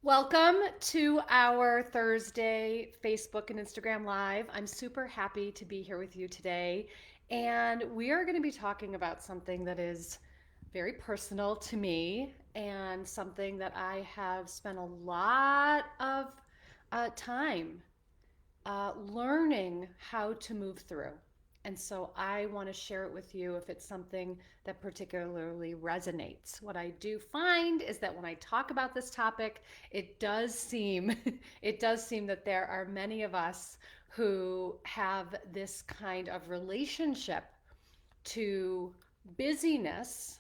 Welcome to our Thursday Facebook and Instagram Live. I'm super happy to be here with you today. And we are going to be talking about something that is very personal to me and something that I have spent a lot of time learning how to move through. And so I want to share it with you if it's something that particularly resonates. What I do find is that when I talk about this topic, it does seem it does seem that there are many of us who have this kind of relationship to busyness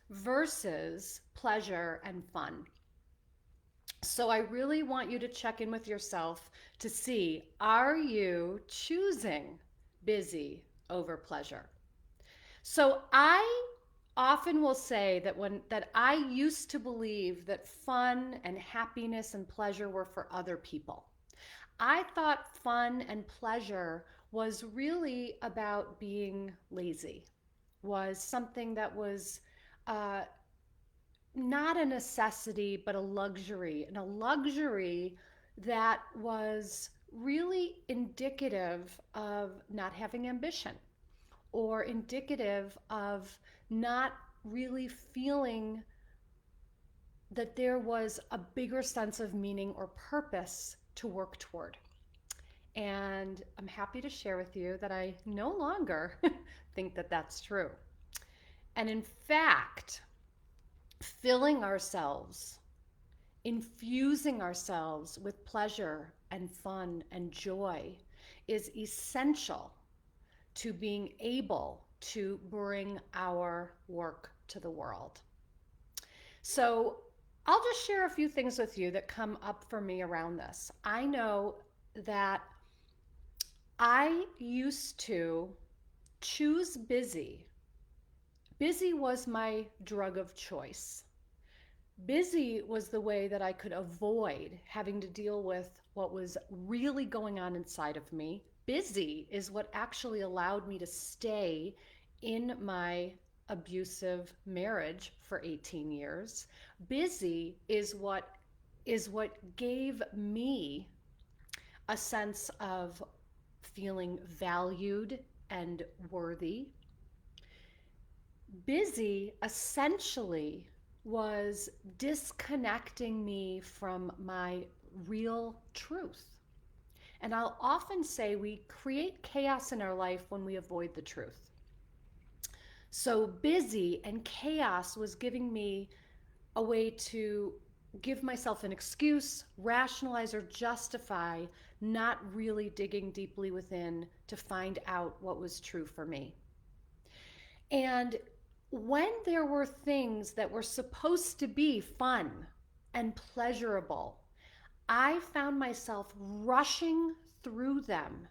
versus pleasure and fun. So I really want you to check in with yourself to see, are you choosing busy over pleasure? So I often will say that I used to believe that fun and happiness and pleasure were for other people. I thought fun and pleasure was really about being lazy, was something that was uh, not a necessity, but a luxury, and a luxury that was really indicative of not having ambition or indicative of not really feeling that there was a bigger sense of meaning or purpose to work toward. And I'm happy to share with you that I no longer think that that's true. And in fact, filling ourselves, infusing ourselves with pleasure and fun and joy is essential to being able to bring our work to the world. So, I'll just share a few things with you that come up for me around this. I know that I used to choose busy. Busy was my drug of choice. Busy was the way that I could avoid having to deal with what was really going on inside of me. Busy is what actually allowed me to stay in my abusive marriage for 18 years. Busy is what gave me a sense of feeling valued and worthy. Busy essentially was disconnecting me from my real truth. And I'll often say we create chaos in our life when we avoid the truth. So busy and chaos was giving me a way to give myself an excuse, rationalize, or justify not really digging deeply within to find out what was true for me. And when there were things that were supposed to be fun and pleasurable, I found myself rushing through them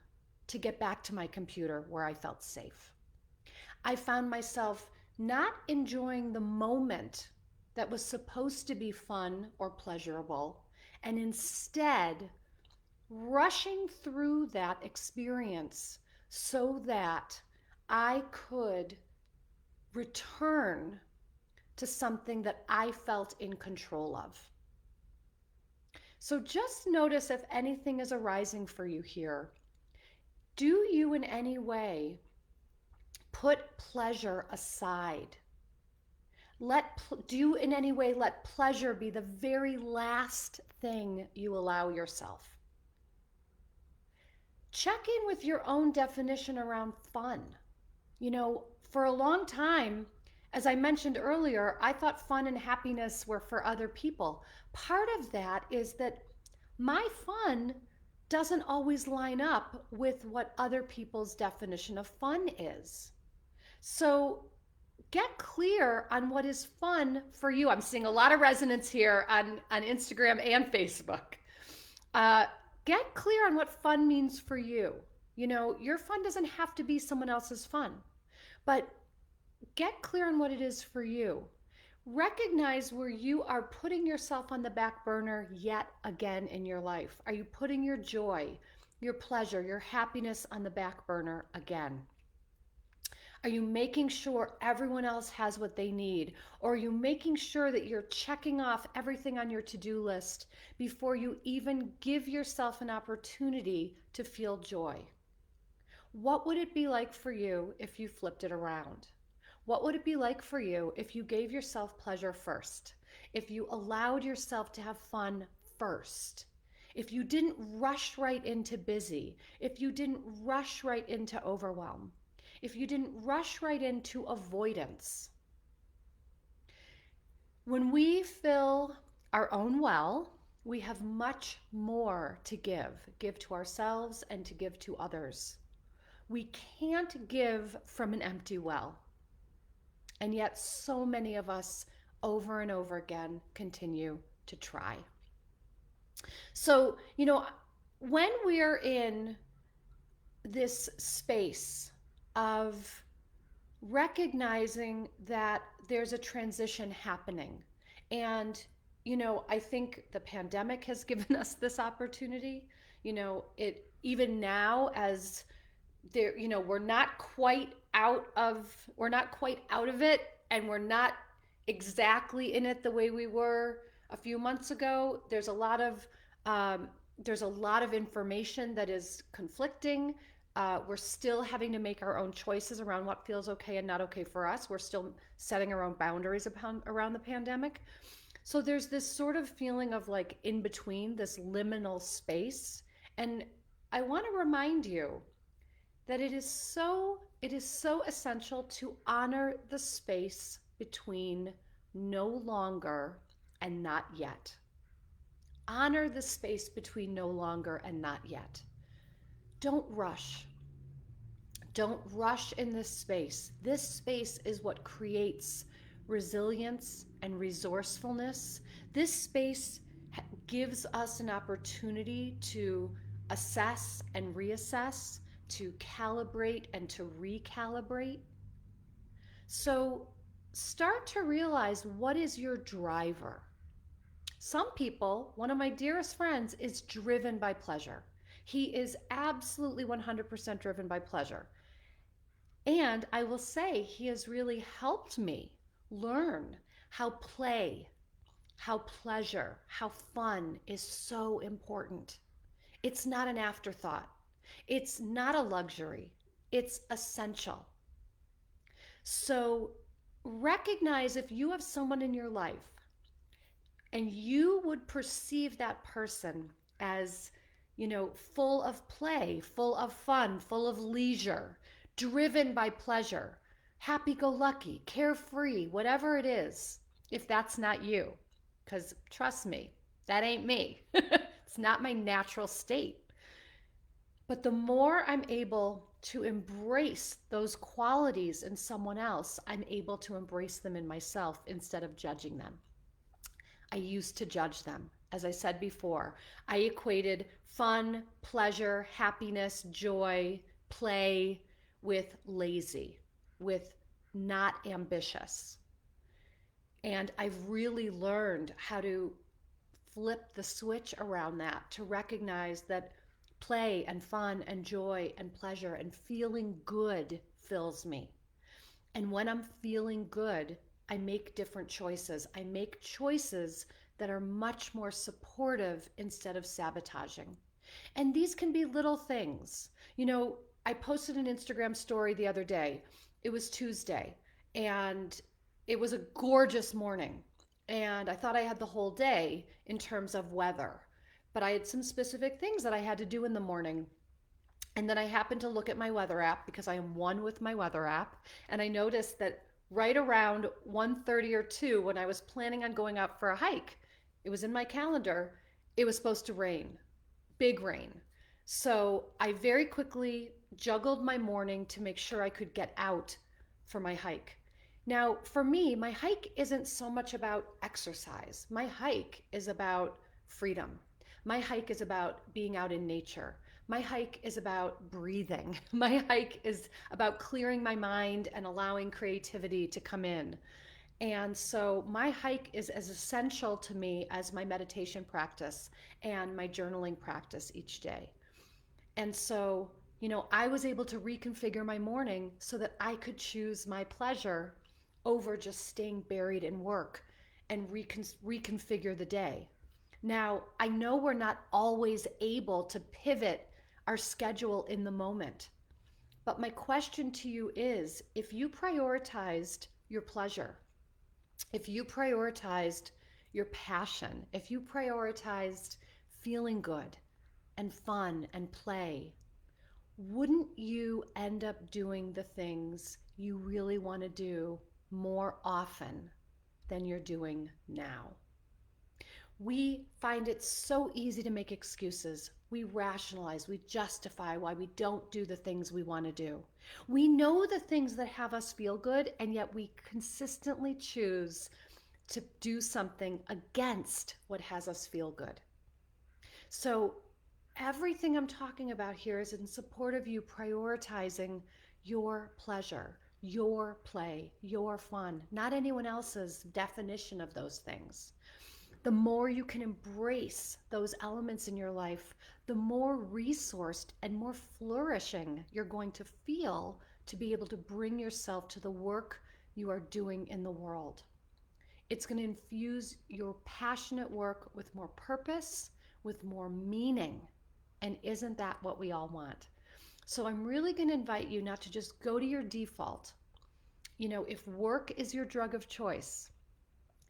to get back to my computer where I felt safe. I found myself not enjoying the moment that was supposed to be fun or pleasurable, and instead rushing through that experience so that I could return to something that I felt in control of. So just notice if anything is arising for you here. Do you in any way put pleasure aside? Do you in any way let pleasure be the very last thing you allow yourself? Check in with your own definition around fun. For a long time, as I mentioned earlier, I thought fun and happiness were for other people. Part of that is that my fun doesn't always line up with what other people's definition of fun is. So get clear on what is fun for you. I'm seeing a lot of resonance here on Instagram and Facebook. Uh, get clear on what fun means for you. Your fun doesn't have to be someone else's fun, but get clear on what it is for you. Recognize where you are putting yourself on the back burner yet again in your life. Are you putting your joy, your pleasure, your happiness on the back burner again? Are you making sure everyone else has what they need? Or are you making sure that you're checking off everything on your to-do list before you even give yourself an opportunity to feel joy? What would it be like for you if you flipped it around? What would it be like for you if you gave yourself pleasure first? If you allowed yourself to have fun first? If you didn't rush right into busy? If you didn't rush right into overwhelm? If you didn't rush right into avoidance? When we fill our own well, we have much more to give to ourselves and to give to others. We can't give from an empty well. And yet, so many of us over and over again continue to try. So, when we're in this space of recognizing that there's a transition happening, and I think the pandemic has given us this opportunity. It even now, as there, we're not quite out of it, and we're not exactly in it the way we were a few months ago. There's a lot of information that is conflicting. We're still having to make our own choices around what feels okay and not okay for us. We're still setting our own boundaries around the pandemic. So there's this sort of feeling of like in between, this liminal space. And I want to remind you that it is so essential to honor the space between no longer and not yet. Honor the space between no longer and not yet. Don't rush. Don't rush in this space. This space is what creates resilience and resourcefulness. This space gives us an opportunity to assess and reassess, to calibrate and to recalibrate. So start to realize, what is your driver? Some people, one of my dearest friends, is driven by pleasure. He is absolutely 100% driven by pleasure. And I will say, he has really helped me learn how play, how pleasure, how fun is so important. It's not an afterthought. It's not a luxury. It's essential. So recognize, if you have someone in your life and you would perceive that person as, full of play, full of fun, full of leisure, driven by pleasure, happy go lucky, carefree, whatever it is, if that's not you, because trust me, that ain't me. It's not my natural state. But the more I'm able to embrace those qualities in someone else, I'm able to embrace them in myself instead of judging them. I used to judge them. As I said before, I equated fun, pleasure, happiness, joy, play with lazy, with not ambitious. And I've really learned how to flip the switch around that, to recognize that play and fun and joy and pleasure and feeling good fills me. And when I'm feeling good, I make different choices. I make choices that are much more supportive instead of sabotaging. And these can be little things. I posted an Instagram story the other day. It was Tuesday, and it was a gorgeous morning. And I thought I had the whole day in terms of weather, but I had some specific things that I had to do in the morning. And then I happened to look at my weather app, because I am one with my weather app, and I noticed that right around 1:30 or 2, when I was planning on going out for a hike, it was in my calendar, it was supposed to rain, big rain. So I very quickly juggled my morning to make sure I could get out for my hike. Now, for me, my hike isn't so much about exercise. My hike is about freedom. My hike is about being out in nature. My hike is about breathing. My hike is about clearing my mind and allowing creativity to come in. And so my hike is as essential to me as my meditation practice and my journaling practice each day. And so I was able to reconfigure my morning so that I could choose my pleasure over just staying buried in work and reconfigure the day. Now, I know we're not always able to pivot our schedule in the moment, but my question to you is, if you prioritized your pleasure, if you prioritized your passion, if you prioritized feeling good and fun and play, wouldn't you end up doing the things you really want to do more often than you're doing now? We find it so easy to make excuses. We rationalize, we justify why we don't do the things we want to do. We know the things that have us feel good, and yet we consistently choose to do something against what has us feel good. So, everything I'm talking about here is in support of you prioritizing your pleasure, your play, your fun, not anyone else's definition of those things. The more you can embrace those elements in your life, the more resourced and more flourishing you're going to feel to be able to bring yourself to the work you are doing in the world. It's going to infuse your passionate work with more purpose, with more meaning. And isn't that what we all want? So I'm really going to invite you not to just go to your default. If work is your drug of choice,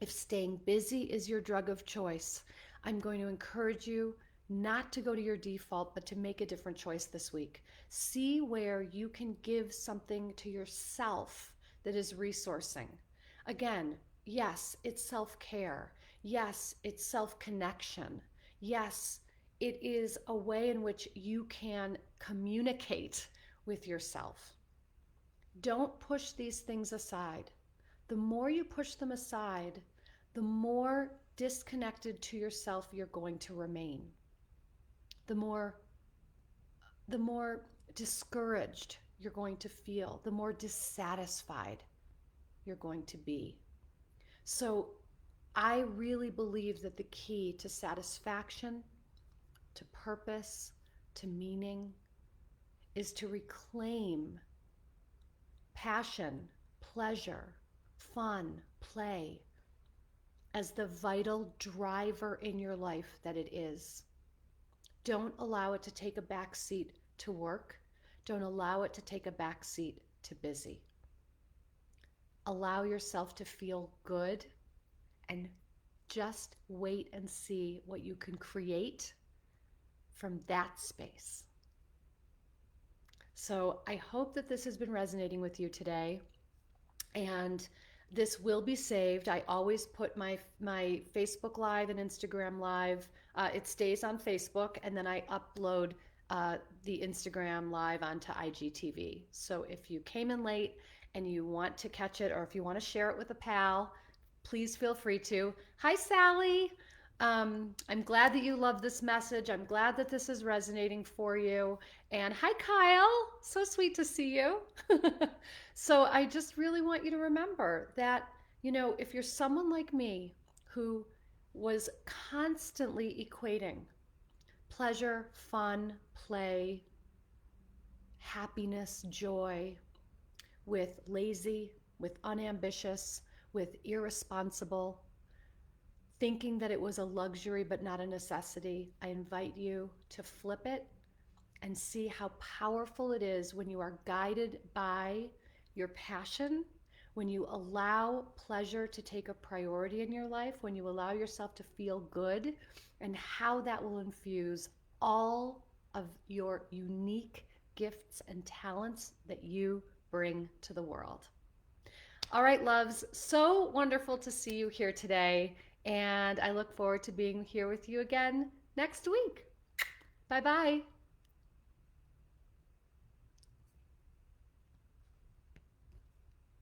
if staying busy is your drug of choice, I'm going to encourage you not to go to your default, but to make a different choice this week. See where you can give something to yourself that is resourcing. Again, yes, it's self-care. Yes, it's self-connection. Yes, it is a way in which you can communicate with yourself. Don't push these things aside. The more you push them aside, the more disconnected to yourself you're going to remain. The more discouraged you're going to feel, the more dissatisfied you're going to be. So I really believe that the key to satisfaction, to purpose, to meaning is to reclaim passion, pleasure, fun, play as the vital driver in your life that it is. Don't allow it to take a back seat to work. Don't allow it to take a back seat to busy. Allow yourself to feel good and just wait and see what you can create from that space. So I hope that this has been resonating with you today. And this will be saved. I always put my Facebook Live and Instagram Live. It stays on Facebook, and then I upload the Instagram Live onto IGTV. So if you came in late and you want to catch it, or if you want to share it with a pal, please feel free to. Hi, Sally. I'm glad that you love this message. I'm glad that this is resonating for you. And hi, Kyle. So sweet to see you. So I just really want you to remember that, if you're someone like me who was constantly equating pleasure, fun, play, happiness, joy with lazy, with unambitious, with irresponsible, thinking that it was a luxury but not a necessity, I invite you to flip it and see how powerful it is when you are guided by your passion, when you allow pleasure to take a priority in your life, when you allow yourself to feel good, and how that will infuse all of your unique gifts and talents that you bring to the world. All right, loves, so wonderful to see you here today, and I look forward to being here with you again next week. Bye-bye.